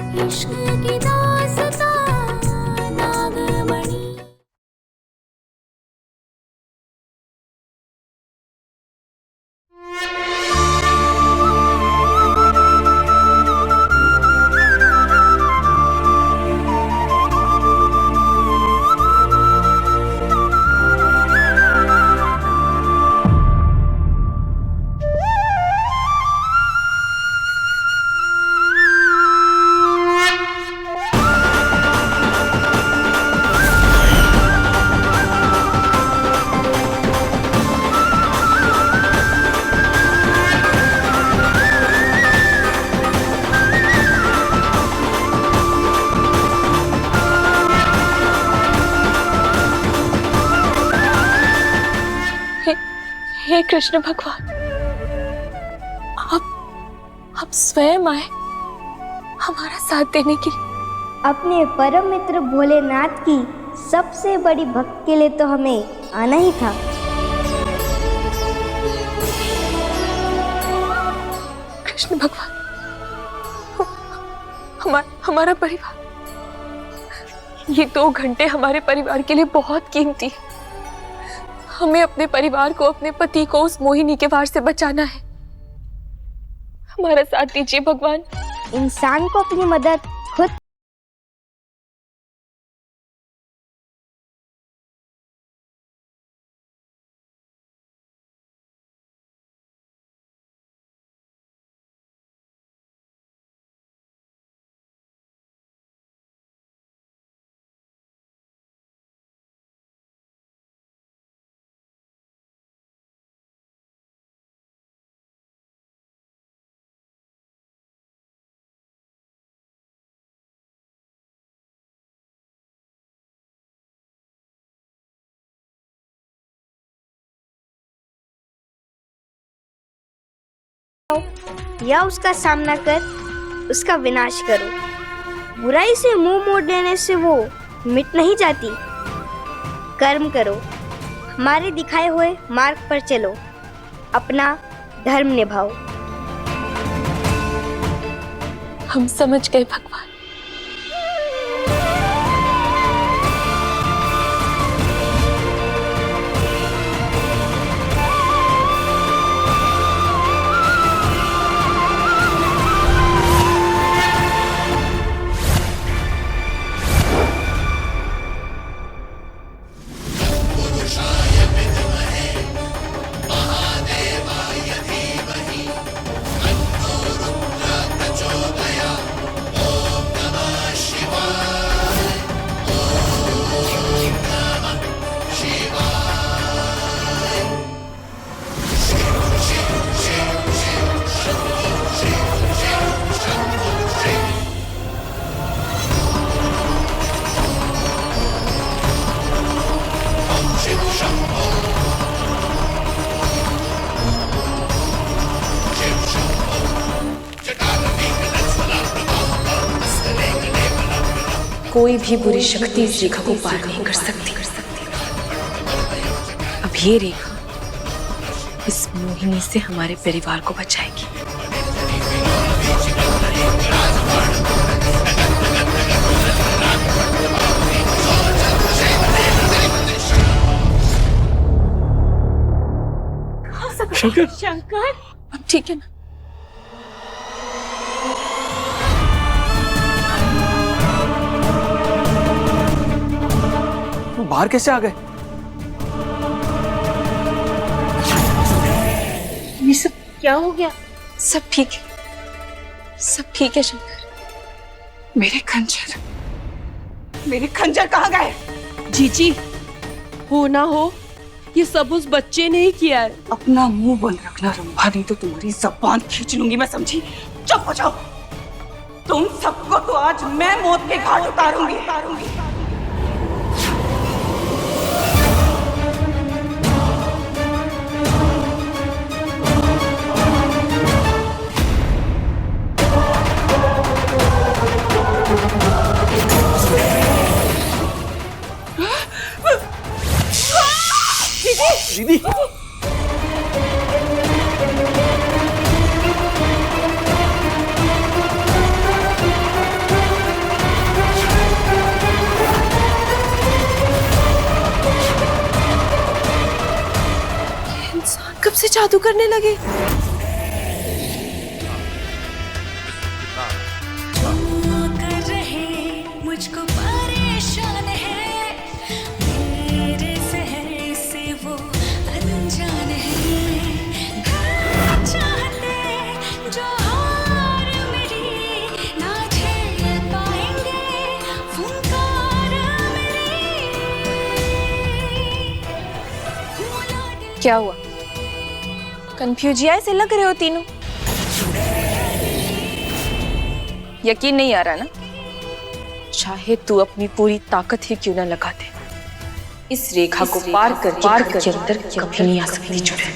इश्क की दास्तां नागमणि। हे कृष्ण भगवान, आप स्वयं आए हमारा साथ देने के लिए। अपने परम मित्र भोलेनाथ की सबसे बड़ी भक्ति के लिए तो हमें आना ही था। कृष्ण भगवान, हमारा परिवार, ये 2 घंटे हमारे परिवार के लिए बहुत कीमती है। हमें अपने परिवार को, अपने पति को उस मोहिनी के वार से बचाना है। हमारा साथ दीजिए भगवान। इंसान को अपनी मदद खुद या उसका सामना कर उसका विनाश करो। बुराई से मुंह मोड़ लेने से वो मिट नहीं जाती। कर्म करो, हमारे दिखाए हुए मार्ग पर चलो, अपना धर्म निभाओ। हम समझ गए भगवान। कोई भी बुरी शक्ति इस रेखा को पार नहीं कर सकती। अब ये रेखा इस मोहिनी से हमारे परिवार को बचाएगी। शंकर, शंकर, अब ठीक है ना? बाहर कैसे आ गए? ये सब क्या हो गया? सब ठीक है, सब ठीक है शंकर। मेरे खंजर कहाँ गए? जीजी, हो ना हो ये सब उस बच्चे ने ही किया है। अपना मुंह बंद रखना रंभा, नहीं तो तुम्हारी जबान खींच लूंगी मैं, समझी? चुप हो जाओ। तुम सबको तो आज मैं मौत के घाट उतारूंगी। दीदी, जादू करने लगे। कर रहे मुझको परेशान है, मेरे सहर से वो अनजान है। चाहते जो हार मेरी ना झेल पाएंगे, फुंकार मेरी। क्या हुआ? कंफ्यूजिया से लग रहे हो तीनों। यकीन नहीं आ रहा ना? चाहे तू अपनी पूरी ताकत ही क्यों ना लगा दे, इस रेखा को पार करके अंदर कभी नहीं आ सकती चुड़ैल।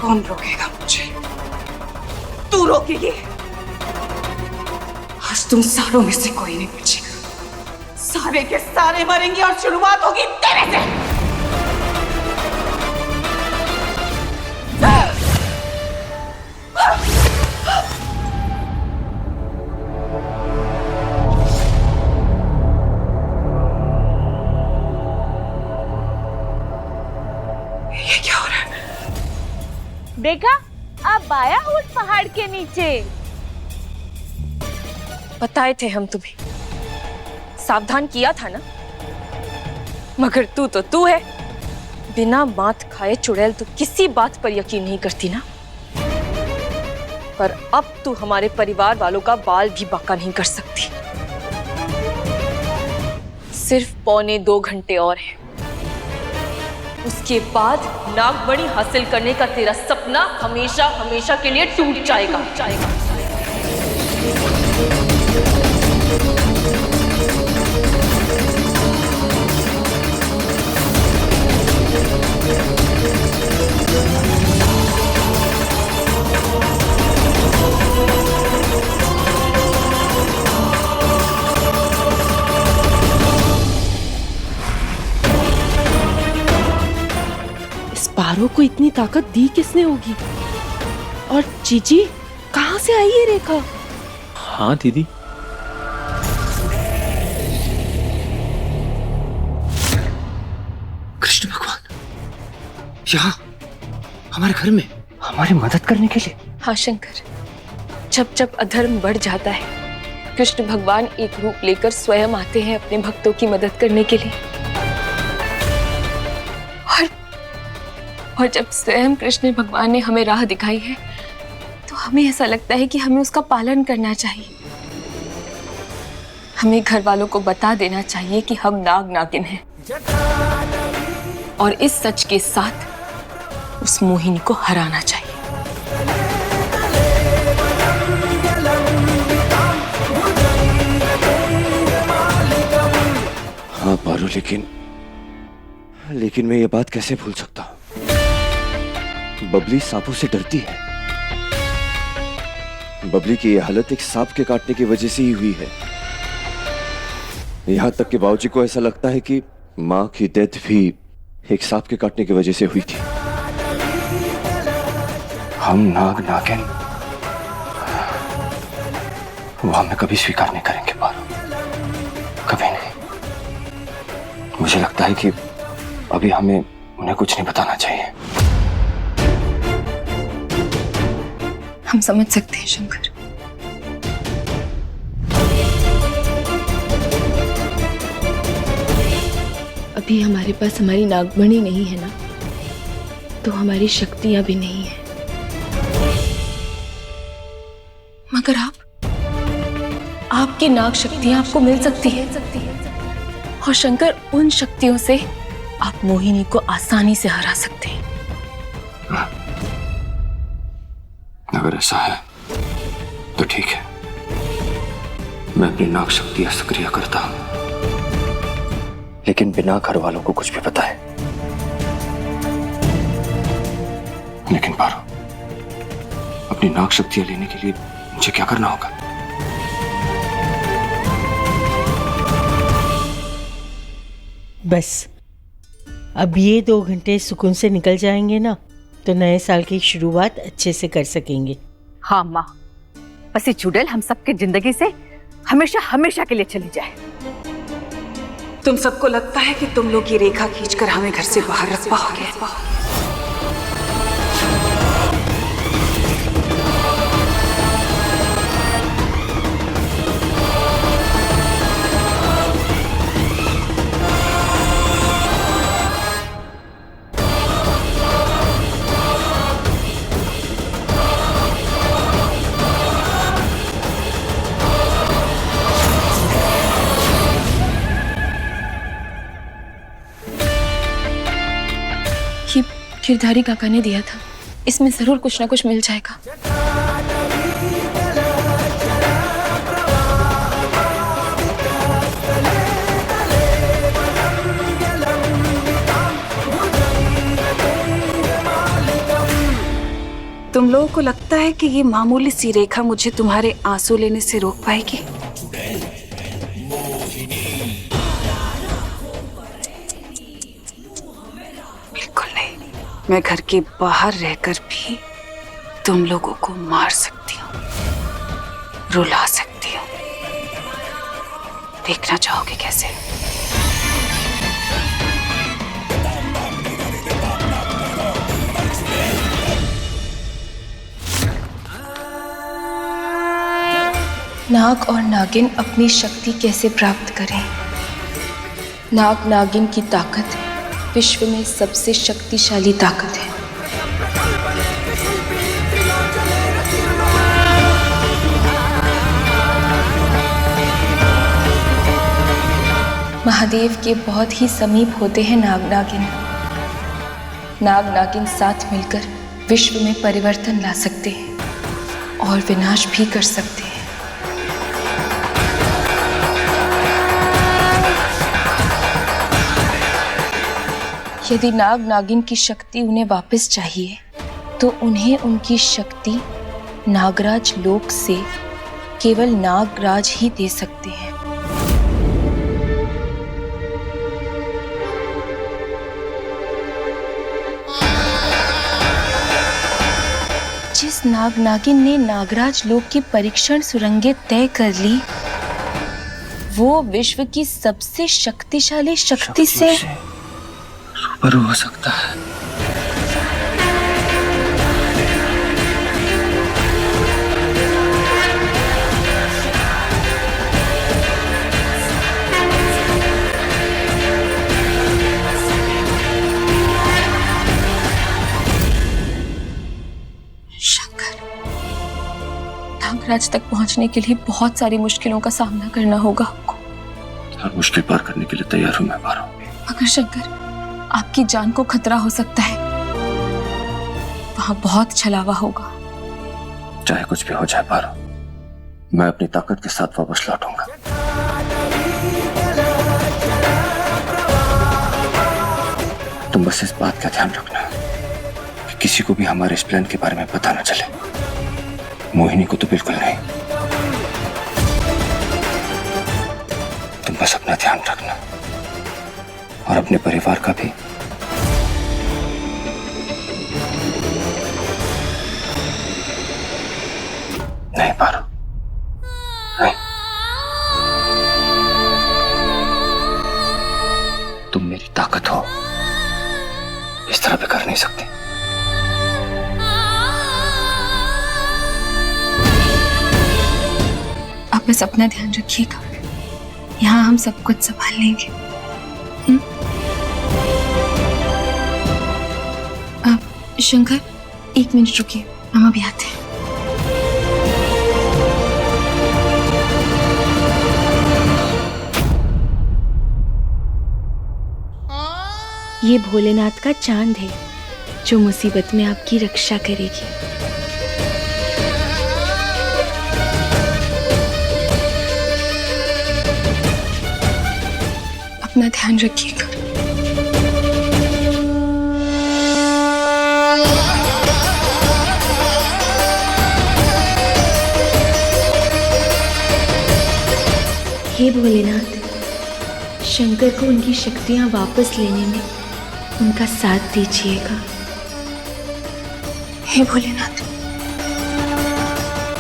कौन रोकेगा मुझे? तू रोकेगी। आज तुम सारों में से कोई नहीं बचेगा। सारे के सारे मरेंगे और शुरुआत होगी तेरे से। ये क्या हो रहा है? देखा, अब आया उस पहाड़ के नीचे। बताए थे हम तुम्हें, सावधान किया था ना। मगर तू है, बिना मात खाए चुड़ैल तो किसी बात पर यकीन नहीं करती ना। पर अब तू हमारे परिवार वालों का बाल भी बांका नहीं कर सकती। सिर्फ 1.25 घंटे और है, उसके बाद नागमणि हासिल करने का तेरा सपना हमेशा हमेशा के लिए टूट जाएगा। पारो को इतनी ताकत दी किसने होगी? और जीजी कहाँ से आई ये रेखा? हाँ दीदी, कृष्ण भगवान यहाँ हमारे घर में हमारी मदद करने के लिए। हाँ शंकर, जब जब अधर्म बढ़ जाता है, कृष्ण भगवान एक रूप लेकर स्वयं आते हैं अपने भक्तों की मदद करने के लिए। और जब स्वयं कृष्ण भगवान ने हमें राह दिखाई है, तो हमें ऐसा लगता है कि हमें उसका पालन करना चाहिए। हमें घर वालों को बता देना चाहिए कि हम नाग नागिन हैं, और इस सच के साथ उस मोहिनी को हराना चाहिए। हाँ पारो, लेकिन मैं ये बात कैसे भूल सकता हूँ? बबली सांपों से डरती है। बबली की यह हालत एक सांप के काटने की वजह से ही हुई है। यहां तक कि बाबूजी को ऐसा लगता है कि मां की डेथ भी एक सांप के काटने की वजह से हुई थी। हम नाग नागिन वो हमें कभी स्वीकार नहीं करेंगे पारो, कभी नहीं। मुझे लगता है कि अभी हमें उन्हें कुछ नहीं बताना चाहिए। हम समझ सकते हैं शंकर। अभी हमारे पास हमारी नागमणि नहीं है ना, तो हमारी शक्तियां भी नहीं है। मगर आपकी नाग शक्तियां आपको मिल सकती है, और शंकर, उन शक्तियों से आप मोहिनी को आसानी से हरा सकते हैं। अगर ऐसा है तो ठीक है, मैं अपनी नाग शक्तियां सक्रिय करता हूं, लेकिन बिना घर वालों को कुछ भी बताए। लेकिन पारो, अपनी नाग शक्तियां लेने के लिए मुझे क्या करना होगा? बस अब ये 2 घंटे सुकून से निकल जाएंगे ना, तो नए साल की शुरुआत अच्छे से कर सकेंगे। हाँ माँ, बस ये चुड़ैल हम सबके जिंदगी से हमेशा हमेशा के लिए चली जाए। तुम सबको लगता है कि तुम लोग ये रेखा खींचकर हमें घर से बाहर रख पाओगे। ये गिरधारी काका ने दिया था, इसमें जरूर कुछ ना कुछ मिल जाएगा। तुम लोगों को लगता है कि ये मामूली सी रेखा मुझे तुम्हारे आंसू लेने से रोक पाएगी? बिल्कुल नहीं। मैं घर के बाहर रहकर भी तुम लोगों को मार सकती हूँ, रुला सकती हूँ। देखना चाहोगे कैसे? नाग और नागिन अपनी शक्ति कैसे प्राप्त करें? नाग नागिन की ताकत विश्व में सबसे शक्तिशाली ताकत है। महादेव के बहुत ही समीप होते हैं नाग नागिन। नाग नागिन साथ मिलकर विश्व में परिवर्तन ला सकते हैं और विनाश भी कर सकते हैं। यदि नाग नागिन की शक्ति उन्हें वापस चाहिए तो उन्हें उनकी शक्ति नागराज लोक से केवल नागराज ही दे सकते हैं। जिस नाग नागिन ने नागराज लोक की परीक्षण सुरंगें तय कर ली, वो विश्व की सबसे शक्तिशाली शक्ति से पर हो सकता है। शंकर, नागराज तक पहुंचने के लिए बहुत सारी मुश्किलों का सामना करना होगा आपको। हर मुश्किल पार करने के लिए तैयार हूं मैं पारो। मगर शंकर, आपकी जान को खतरा हो सकता है। वहां बहुत छलावा होगा। चाहे कुछ भी हो जाए पारो, मैं अपनी ताकत के साथ वापस लौटूंगा। तुम बस इस बात का ध्यान रखना कि किसी को भी हमारे इस प्लान के बारे में पता न चले। मोहिनी को तो बिल्कुल नहीं। तुम बस अपना ध्यान रखना और अपने परिवार का भी। नहीं पारो, नहीं। तुम मेरी ताकत हो, इस तरह भी कर नहीं सकते। आप बस अपना ध्यान रखिएगा, यहाँ हम सब कुछ संभाल लेंगे। शंकर, 1 मिनट रुकिए, हम अभी आते हैं। ये भोलेनाथ का चांद है जो मुसीबत में आपकी रक्षा करेगी। अपना ध्यान रखिएगा। हे भोलेनाथ, शंकर को उनकी शक्तियां वापस लेने में उनका साथ दीजिएगा। हे भोलेनाथ,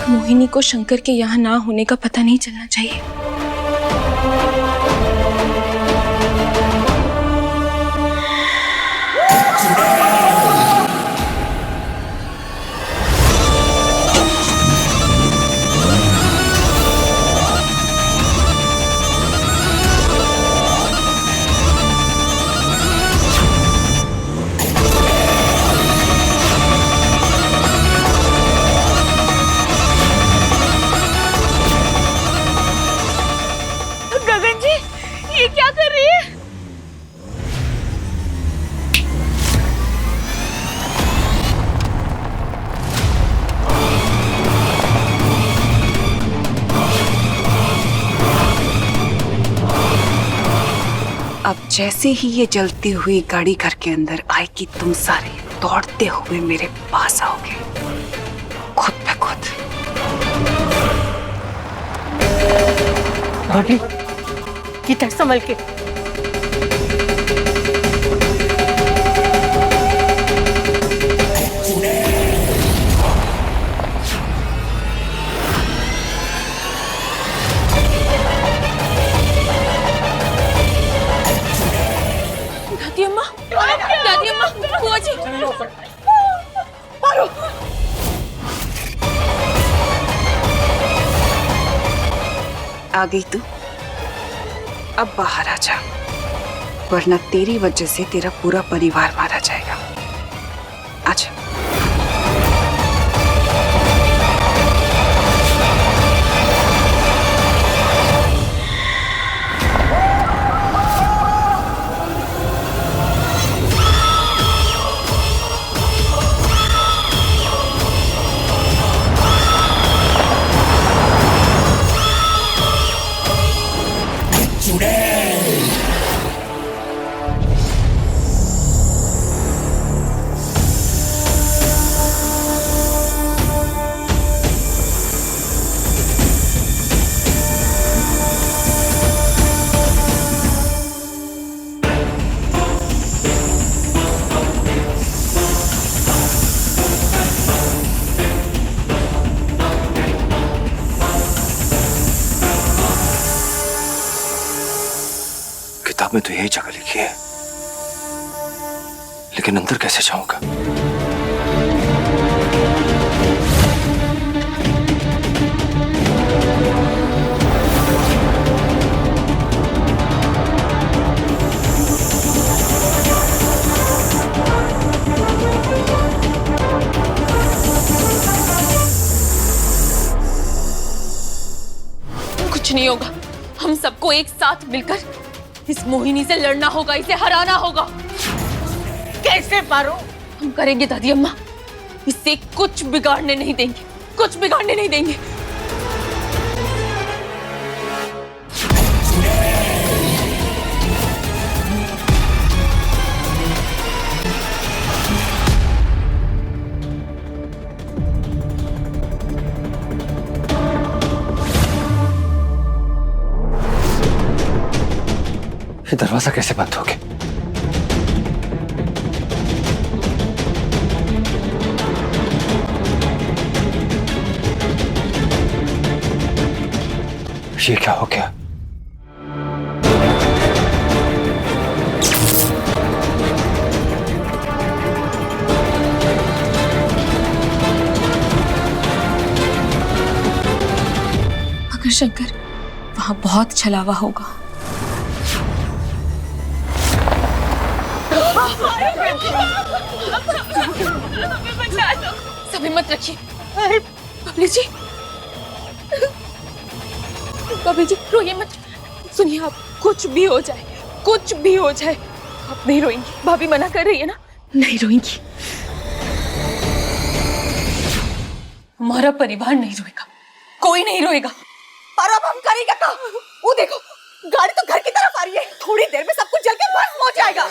मोहिनी को शंकर के यहाँ ना होने का पता नहीं चलना चाहिए। जैसे ही ये जलती हुई गाड़ी घर के अंदर आएगी, तुम सारे दौड़ते हुए मेरे पास आओगे, खुद पे खुद। भाभी कितना संभल के। दादी अम्मा, दादी अम्मा, बुआ जी। आ गई तू, अब बाहर आ जा, वरना तेरी वजह से तेरा पूरा परिवार मारा जाएगा। आजा। किताब में तो यही जगह लिखी है, लेकिन अंदर कैसे जाऊंगा? कुछ नहीं होगा, हम सबको एक साथ मिलकर इस मोहिनी से लड़ना होगा, इसे हराना होगा। कैसे पारो? हम करेंगे दादी अम्मा, इसे कुछ बिगाड़ने नहीं देंगे, कुछ बिगाड़ने नहीं देंगे। ये दरवाजा कैसे बंद हो गया? ये क्या हो गया? मगर शंकर, वहां बहुत छलावा होगा। सभी मत रखिए। बबली जी, बबली जी रोइए मत। सुनिए, आप कुछ भी हो जाए, कुछ भी हो जाए, आप नहीं रोएंगी। भाभी मना कर रही है ना? नहीं रोएंगी। हमारा परिवार नहीं रोएगा, कोई नहीं रोएगा। पर अब हम करेंगे क्या? वो देखो, गाड़ी तो घर की तरफ आ रही है, थोड़ी देर में सब कुछ जल के भस्म हो जाएगा।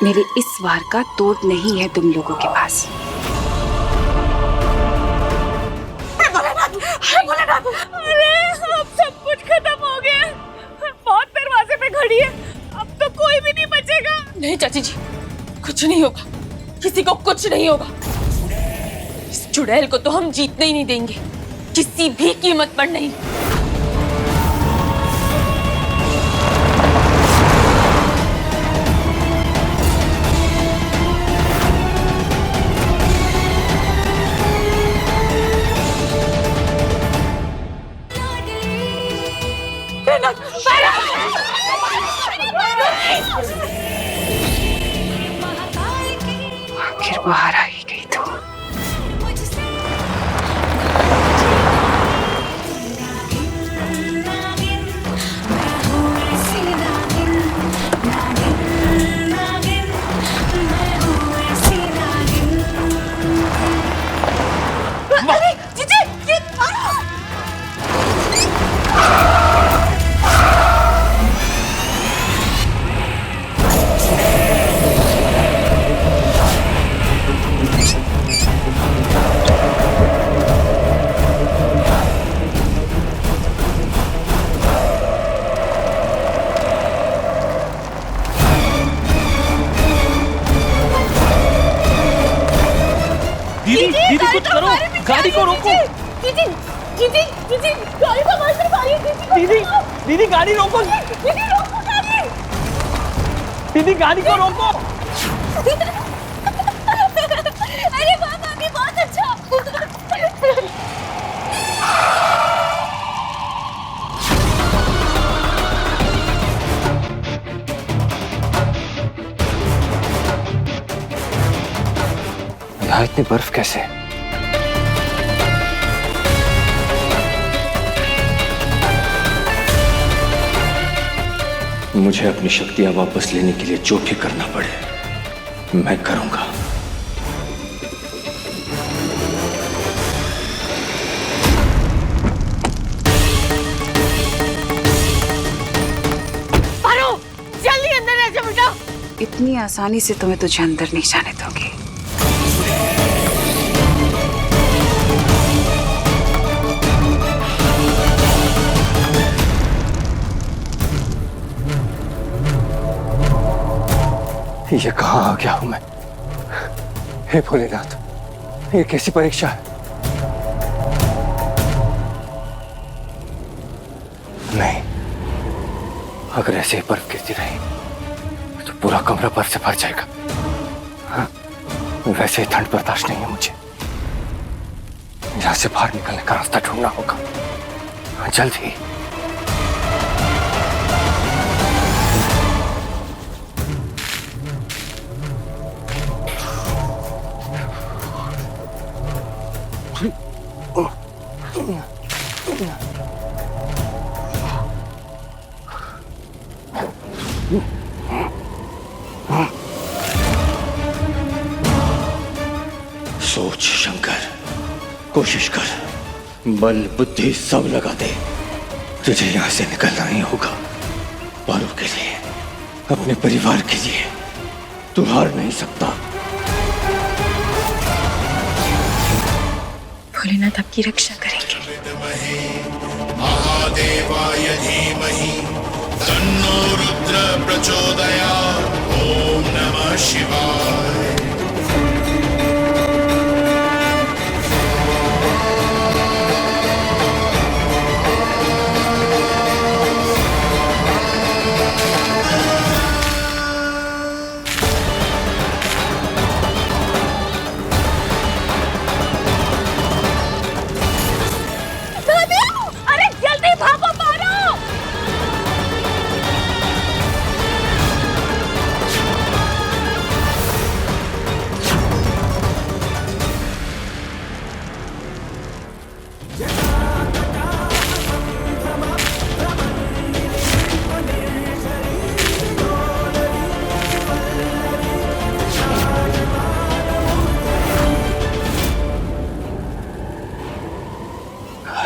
मेरे इस वार का तोड़ नहीं है तुम लोगों के पास। अरे अब सब कुछ खत्म हो गया, बहुत दरवाजे पे खड़ी है, अब तो कोई भी नहीं बचेगा। नहीं चाची जी, कुछ नहीं होगा, किसी को कुछ नहीं होगा। इस चुड़ैल को तो हम जीतने ही नहीं देंगे, किसी भी कीमत पर नहीं। आखिर बाहर आ ही गई तो। दीदी कुछ करो, गाड़ी को रोको। दीदी दीदी दीदी गाड़ी को हमारी तरफ आ रही है। दीदी दीदी गाड़ी रोको। दीदी रोको गाड़ी। दीदी गाड़ी को रोको। अरे बाप आगे बहुत अच्छा। यहाँ इतनी बर्फ कैसे? मुझे अपनी शक्तियां वापस लेने के लिए जो भी करना पड़े मैं करूंगा। पारो जल्दी अंदर आ जा बेटा। इतनी आसानी से तुम्हें तुझे अंदर नहीं जाने दूंगी। ये कहाँ आ गया हूं मैं? हे भोलेनाथ, ये कैसी परीक्षा है? नहीं, अगर ऐसे ही बर्फ गिरती रही तो पूरा कमरा बर्फ से भर जाएगा। हाँ, वैसे ही ठंड बर्दाश्त नहीं है मुझे। यहां से बाहर निकलने का रास्ता ढूंढना होगा जल्द ही। सोच शंकर, कोशिश कर, बल बुद्धि सब लगा दे, तुझे यहां से निकलना ही होगा। पारो के लिए, अपने परिवार के लिए तू हार नहीं सकता। भोलेनाथ आपकी रक्षा करेंगे। महादेवाय धीमहि तन्नो रुद्र प्रचोदयात्। ओम नमः शिवाय। अरे जल्दी भागो पारो।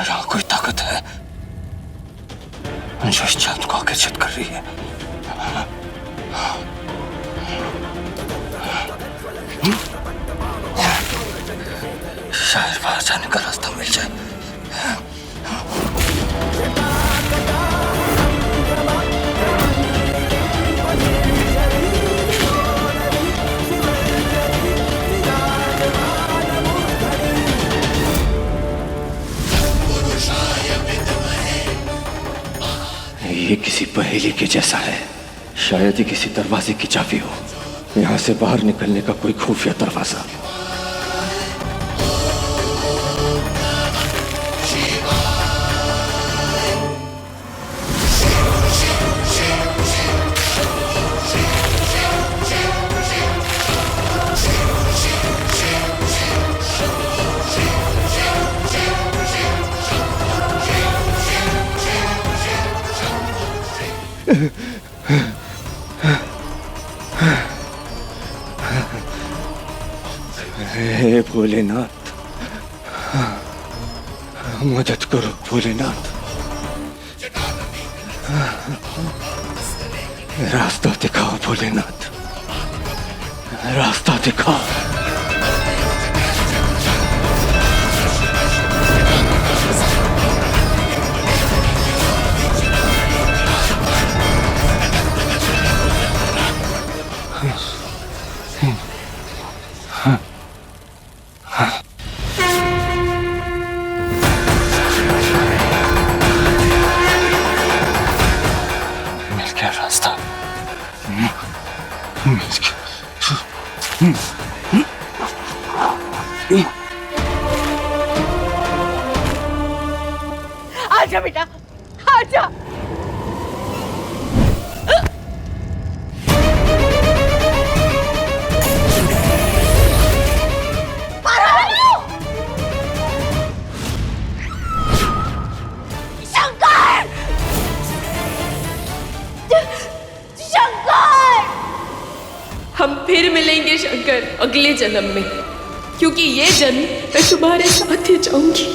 यहाँ कोई ताकत है जो इस चांद को आकर्षित कर रही है। शायद बाहर जाने का रास्ता मिल जाए। ये किसी पहेली के जैसा है। शायद ही किसी दरवाजे की चाबी हो। यहाँ से बाहर निकलने का कोई खुफिया दरवाजा। हे भोलेनाथ, मदद करो भोलेनाथ। रास्ता दिखाओ भोलेनाथ, रास्ता दिखाओ। आजा बेटा, आजा। हम फिर मिलेंगे शंकर अगले जन्म में, क्योंकि ये जन्म मैं तुम्हारे साथ ही जाऊंगी।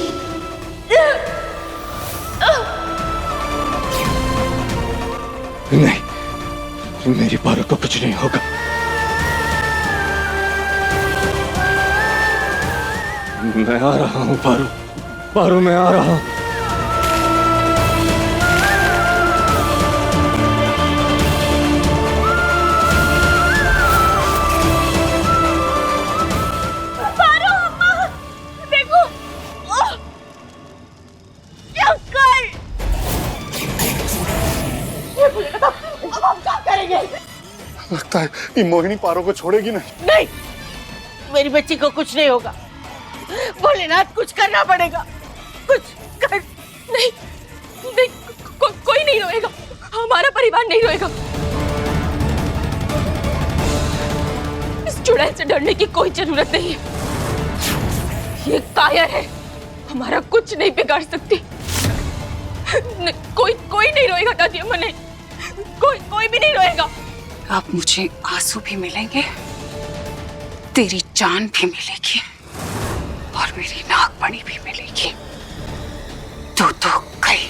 नहीं, मेरी पारो को कुछ नहीं होगा। मैं आ रहा हूँ पारो, पारो मैं आ रहा हूँ। लगता है कि मोहिनी पारो को छोड़ेगी नहीं। नहीं, मेरी बच्ची को कुछ नहीं होगा। भोलेनाथ, कुछ करना पड़ेगा, कुछ कर। नहीं, नहीं, कोई नहीं रोएगा, हमारा परिवार नहीं रोएगा। इस चुड़ैल से डरने की कोई जरूरत नहीं है। ये काया है, हमारा कुछ नहीं बिगाड़ सकती। कोई नहीं रोएगा दादी अम्मा, नहीं, कोई भी नहीं रोएगा। अब मुझे आंसू भी मिलेंगे, तेरी जान भी मिलेगी और मेरी नागमणि भी मिलेगी। तू तो गई।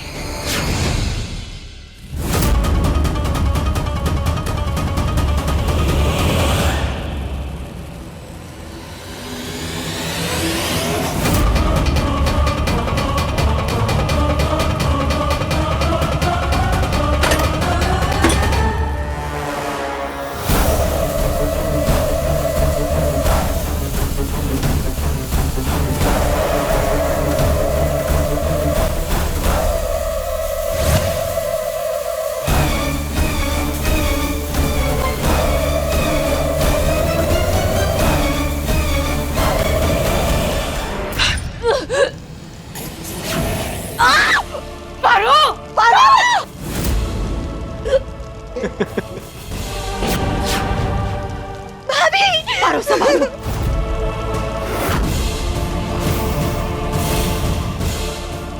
पारो संभालो।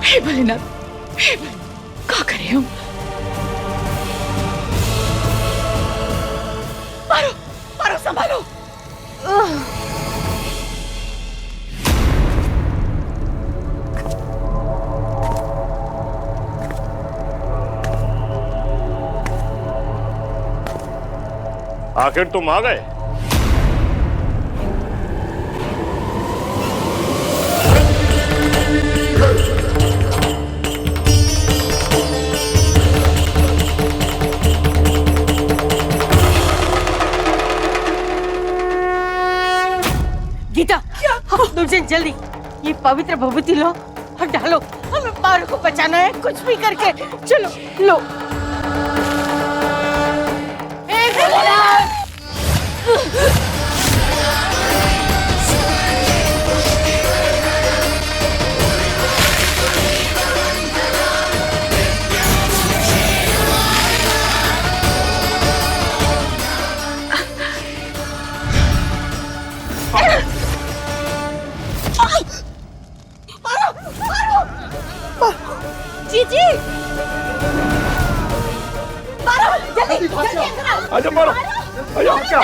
हे भोलेनाथ, क्या करें हम? पारो संभालो। आखिर तुम आ गए। गीता, तुझे जल्दी ये पवित्र भभूति लो और डालो। हमें पारो को बचाना है, कुछ भी करके। चलो लो। जीजी, पारो, जल्दी आजा पारो, आजा।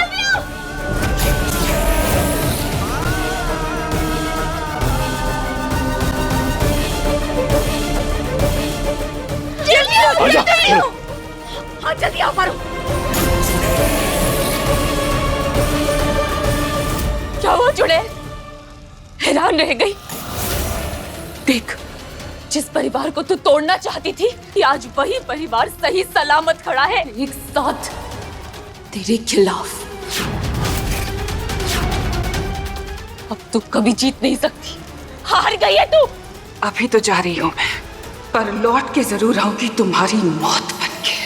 हाँ जल्दी आओ पारो। क्या हुआ चुड़ैल? हैरान रह गई। देख, जिस परिवार को तू तोड़ना चाहती थी, आज वही परिवार सही सलामत खड़ा है एक साथ तेरे खिलाफ। अब तू कभी जीत नहीं सकती, हार गई है तू। अभी तो जा रही हूं मैं, पर लौट के जरूर आऊंगी तुम्हारी मौत बनके।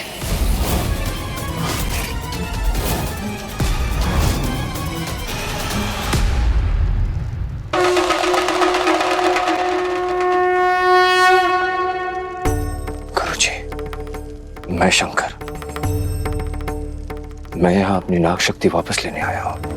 मैं शंकर, मैं यहां अपनी नाग शक्ति वापस लेने आया हूं।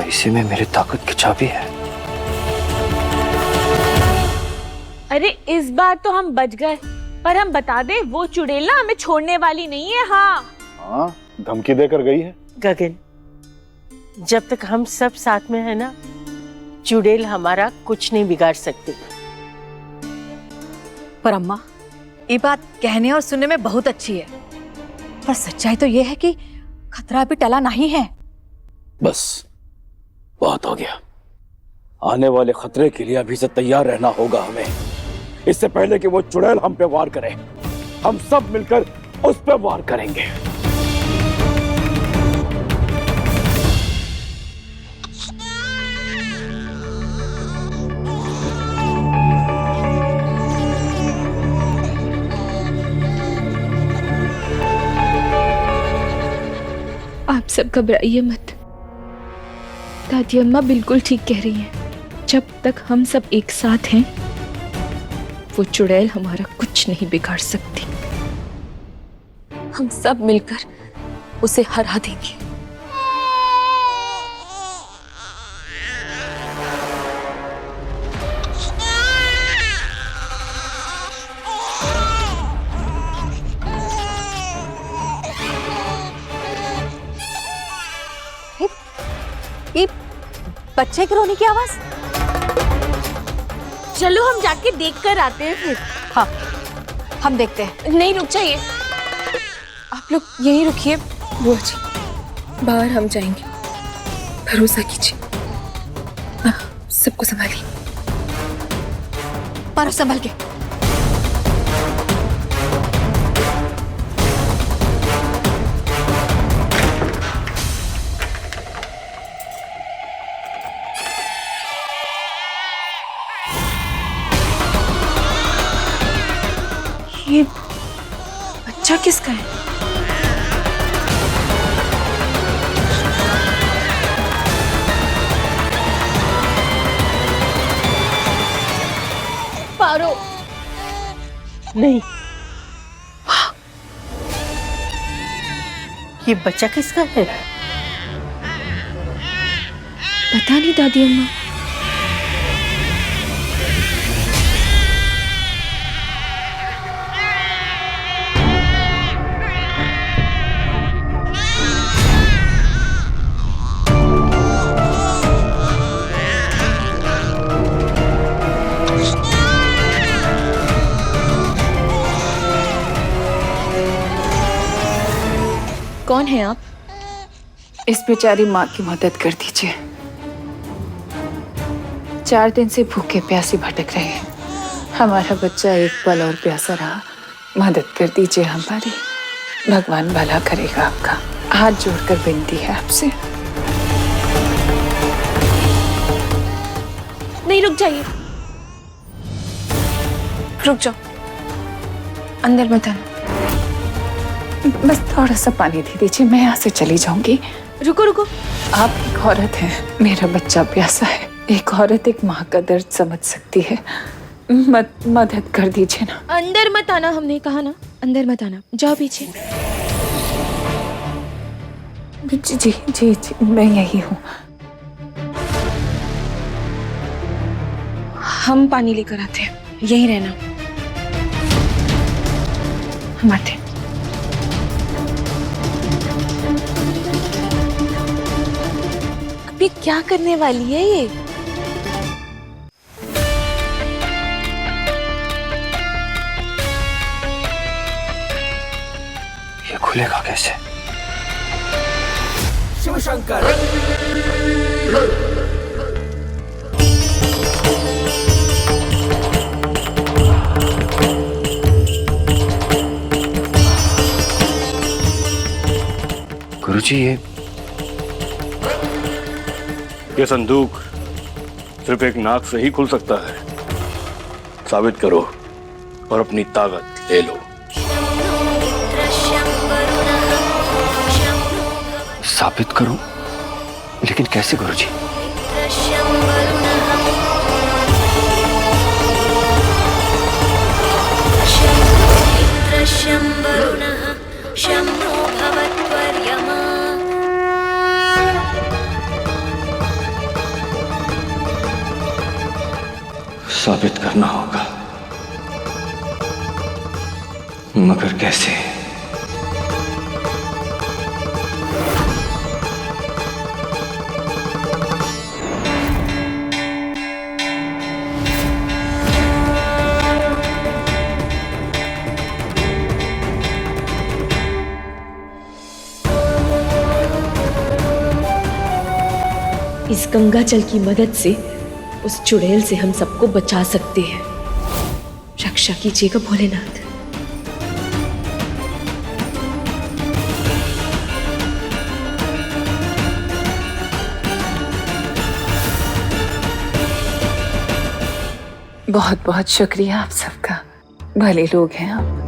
इसी में मेरी ताकत की चाबी है। अरे इस बार तो हम बच गए, पर हम बता दे वो चुड़ैल ना हमें छोड़ने वाली नहीं है। हाँ, धमकी देकर गई है। गगन, जब तक हम सब साथ में है ना, चुड़ैल हमारा कुछ नहीं बिगाड़ सकती। पर अम्मा, ये बात कहने और सुनने में बहुत अच्छी है, पर सच्चाई तो ये है कि खतरा अभी टला नहीं है। बस बहुत हो गया। आने वाले खतरे के लिए अभी से तैयार रहना होगा हमें। इससे पहले कि वो चुड़ैल हम पे वार करे, हम सब मिलकर उस पे वार करेंगे। आप सब घबराइए मत, दादी अम्मा बिल्कुल ठीक कह रही हैं। जब तक हम सब एक साथ हैं, वो चुड़ैल हमारा कुछ नहीं बिगाड़ सकती। हम सब मिलकर उसे हरा देंगे। ये बच्चे के रोने की आवाज। चलो हम जाके देख कर आते हैं फिर। हाँ, हम देखते हैं। नहीं, रुक जाइए, आप लोग यहीं रुकिए। बुआ जी, बाहर हम जाएंगे, भरोसा कीजिए। सबको संभालिए। पर संभल के। ये बच्चा किसका है? पारो। नहीं, ये बच्चा किसका है? पता नहीं दादी अम्मा। कौन है आप? इस बेचारी माँ की मदद कर दीजिए। 4 दिन से भूखे प्यासे भटक रहे हैं। हमारा बच्चा एक पल और प्यासा रहा। मदद कर दीजिए हमारी। भगवान भला करेगा आपका। हाथ जोड़कर विनती है आपसे। नहीं, रुक जाइए, रुक जाओ, अंदर मत आना। बस थोड़ा सा पानी दे दीजिए, मैं यहाँ से चली जाऊंगी। रुको रुको, आप एक औरत हैं, मेरा बच्चा प्यासा है। एक औरत एक माँ का दर्द समझ सकती है। मदद कर दीजिए ना। अंदर मत आना, हमने कहा ना, अंदर मत आना। जाओ पीछे। जी जी जी, जी मैं यही हूँ। हम पानी लेकर आते हैं, यहीं रहना। हम आते हैं। अभी क्या करने वाली है ये? ये खुलेगा कैसे? शिव शंकर। गुरुजी, ये संदूक सिर्फ एक नाग से ही खुल सकता है। साबित करो और अपनी ताकत ले लो। साबित करूं? लेकिन कैसे गुरुजी? साबित करना होगा, मगर कैसे? इस गंगा जल की मदद से उस चुड़ैल से हम सबको बचा सकते हैं। रक्षा कीजिएगा भोलेनाथ। बहुत बहुत शुक्रिया आप सबका, भले लोग हैं आप।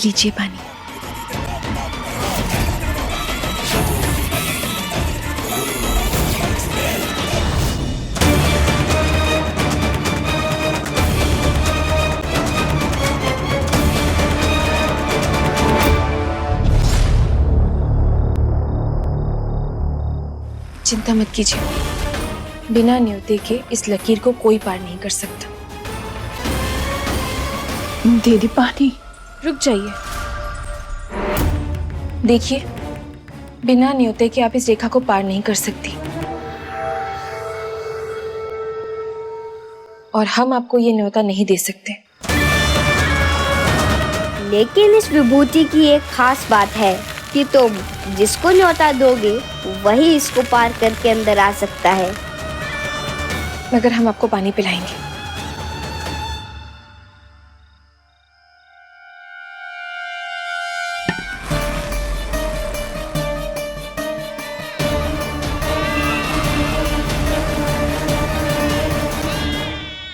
लीजिए पानी। चिंता मत कीजिए, बिना न्योते के इस लकीर को कोई पार नहीं कर सकता। दीदी पानी। रुक जाइए, देखिए, बिना न्योते के आप इस रेखा को पार नहीं कर सकती, और हम आपको ये न्योता नहीं दे सकते। लेकिन इस विभूति की एक खास बात है कि तुम जिसको न्योता दोगे वही इसको पार करके अंदर आ सकता है। मगर हम आपको पानी पिलाएंगे।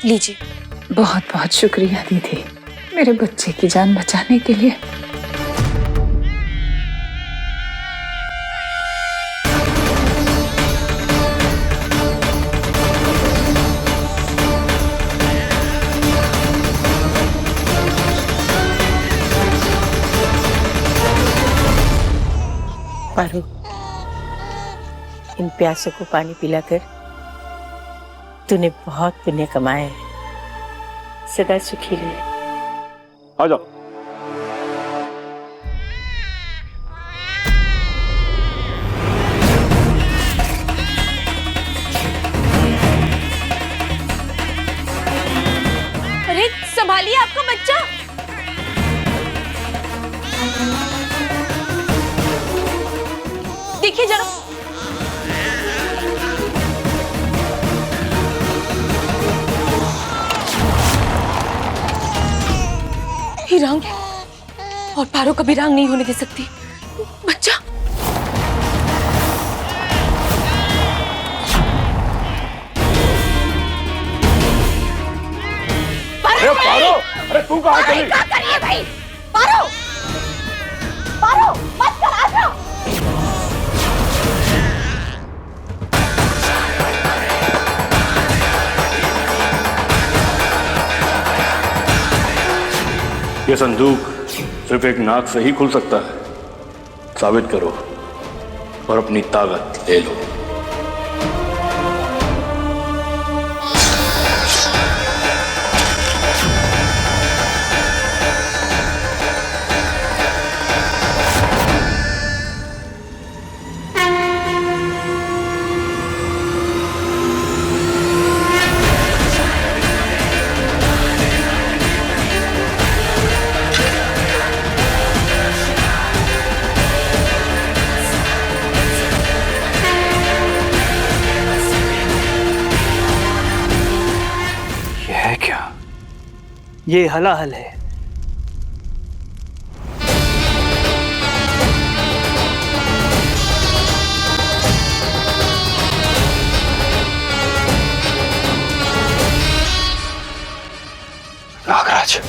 लीजिए। बहुत बहुत शुक्रिया दीदी, मेरे बच्चे की जान बचाने के लिए। पारो, इन प्यासों को पानी पिलाकर तूने बहुत पुण्य कमाया है। सदा सुखी रहे। आ जाओ। अरे संभालिए आपका बच्चा। देखिए जरा। ही रंग है और पारो कभी रंग नहीं होने दे सकती। बच्चा। अरे पारो, अरे तू कहाँ चली? क्या करिए भाई? पारो, पारो, मत कर, आ जाओ। ये संदूक सिर्फ एक नाग से ही खुल सकता है। साबित करो और अपनी ताकत ले लो। ये हलाहल है। नागराज,